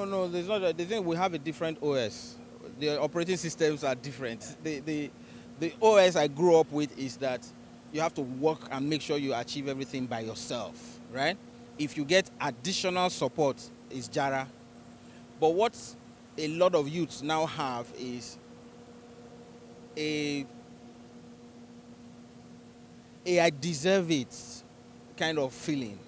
No. There's not. The thing, we have a different OS. The operating systems are different. The OS I grew up with is that you have to work and make sure you achieve everything by yourself, right? If you get additional support, it's Jara. But what a lot of youths now have is a I deserve it kind of feeling.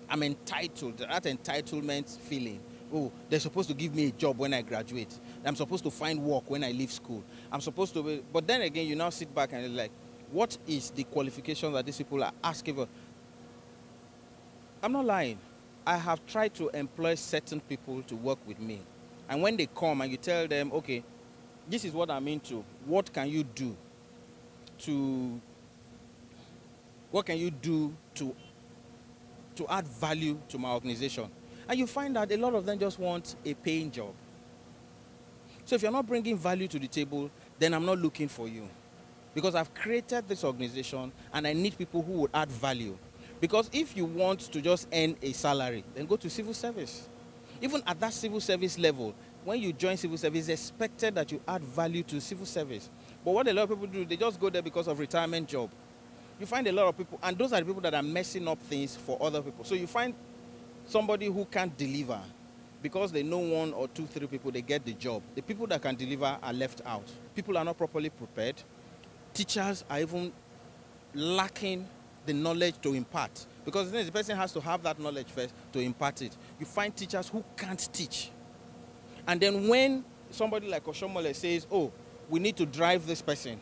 I'm entitled, that entitlement feeling. Oh, they're supposed to give me a job when I graduate. I'm supposed to find work when I leave school. I'm supposed to be, but then again, you now sit back and you're like, what is the qualification that these people are asking for? I'm not lying. I have tried to employ certain people to work with me. And when they come and you tell them, okay, this is what I'm into, what can you do to add value to my organization? And you find that a lot of them just want a paying job. So if you're not bringing value to the table, then I'm not looking for you. Because I've created this organization and I need people who would add value. Because if you want to just earn a salary, then go to civil service. Even at that civil service level, when you join civil service, it's expected that you add value to civil service. But what a lot of people do, they just go there because of retirement job. You find a lot of people, and those are the people that are messing up things for other people. So you find somebody who can't deliver because they know 1 or 2, 3 people, they get the job. The people that can deliver are left out. People are not properly prepared. Teachers are even lacking the knowledge to impart. Because the person has to have that knowledge first to impart it. You find teachers who can't teach. And then when somebody like Oshomole says, oh, we need to drive this person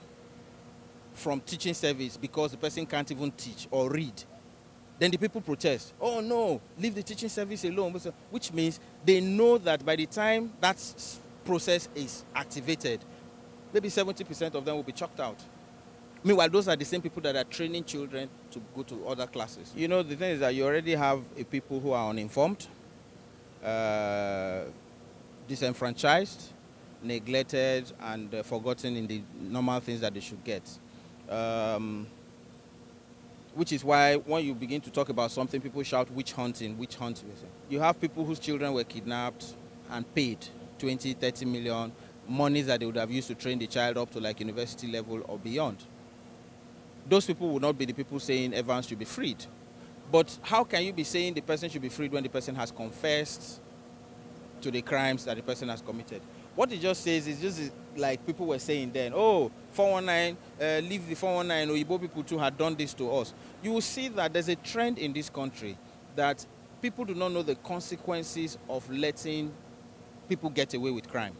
from teaching service because the person can't even teach or read, then the people protest. Oh no, leave the teaching service alone. Which means they know that by the time that process is activated, maybe 70% of them will be chucked out. Meanwhile, those are the same people that are training children to go to other classes. You know, the thing is that you already have people who are uninformed, disenfranchised, neglected, and forgotten in the normal things that they should get. Which is why when you begin to talk about something, people shout witch hunting, witch hunting. You have people whose children were kidnapped and paid 20, 30 million, monies that they would have used to train the child up to like university level or beyond. Those people would not be the people saying Evans should be freed. But how can you be saying the person should be freed when the person has confessed to the crimes that the person has committed? What it just says is just like people were saying then, oh, 419, leave the 419, Oyibo people too had done this to us. You will see that there's a trend in this country that people do not know the consequences of letting people get away with crime.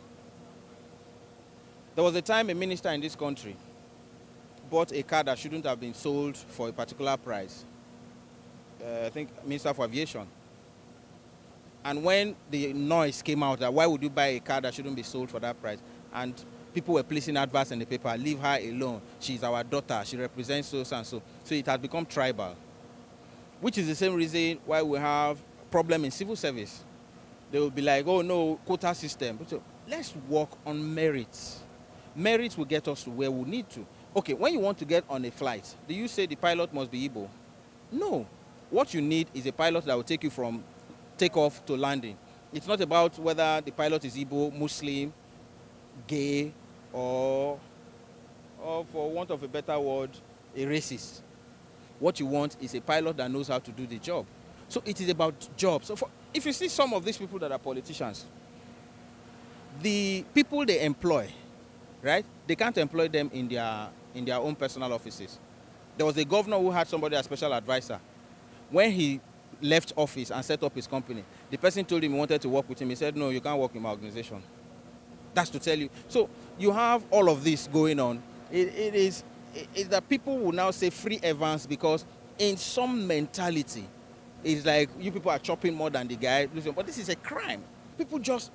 There was a time a minister in this country bought a car that shouldn't have been sold for a particular price. I think Minister for Aviation. And when the noise came out that why would you buy a car that shouldn't be sold for that price, and people were placing adverts in the paper, leave her alone, she's our daughter, she represents so and so. So it has become tribal, which is the same reason why we have problem in civil service. They will be like, oh no, quota system. So let's work on merits. Merits will get us to where we need to. Okay, when you want to get on a flight, do you say the pilot must be Igbo? No. What you need is a pilot that will take you from takeoff to landing. It's not about whether the pilot is Igbo, Muslim, gay, or for want of a better word, a racist. What you want is a pilot that knows how to do the job. So it is about jobs. So if you see some of these people that are politicians, the people they employ, right? They can't employ them in their own personal offices. There was a governor who had somebody as special advisor. When he left office and set up his company, the person told him he wanted to work with him. He said, no, you can't work in my organization. That's to tell you. So you have all of this going on. It is that people will now say free Evans because in some mentality, it's like you people are chopping more than the guy. But this is a crime. People just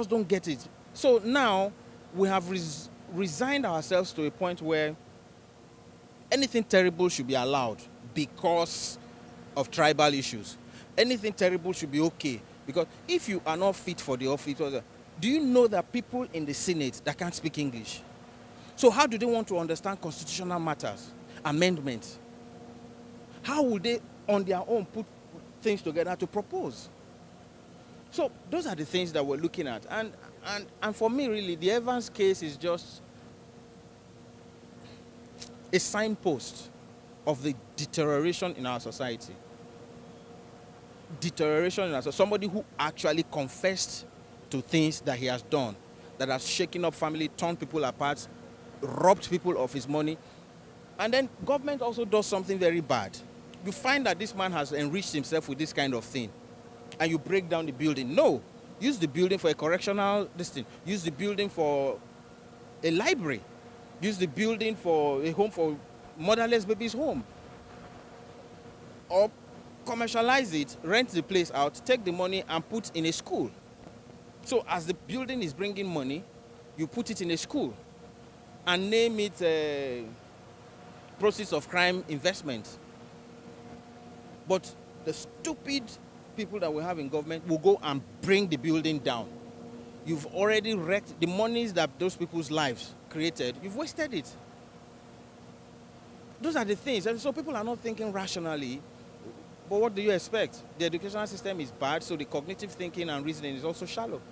don't get it. So now we have resigned ourselves to a point where anything terrible should be allowed because of tribal issues. Anything terrible should be okay. Because if you are not fit for the office, do you know that people in the Senate that can't speak English? So how do they want to understand constitutional matters, amendments? How will they on their own put things together to propose? So those are the things that we're looking at. And for me, really, the Evans case is just a signpost of the deterioration in our society. Deterioration in our society. Somebody who actually confessed to things that he has done, that has shaken up family, torn people apart, robbed people of his money. And then government also does something very bad. You find that this man has enriched himself with this kind of thing, and you break down the building. No, use the building for a correctional thing. Use the building for a library. Use the building for a home for motherless babies' home. Or commercialize it, rent the place out, take the money and put in a school. So as the building is bringing money, you put it in a school and name it proceeds of crime investment. But the stupid people that we have in government will go and bring the building down. You've already wrecked the monies that those people's lives created. You've wasted it. Those are the things. And so people are not thinking rationally. But what do you expect? The educational system is bad, so the cognitive thinking and reasoning is also shallow.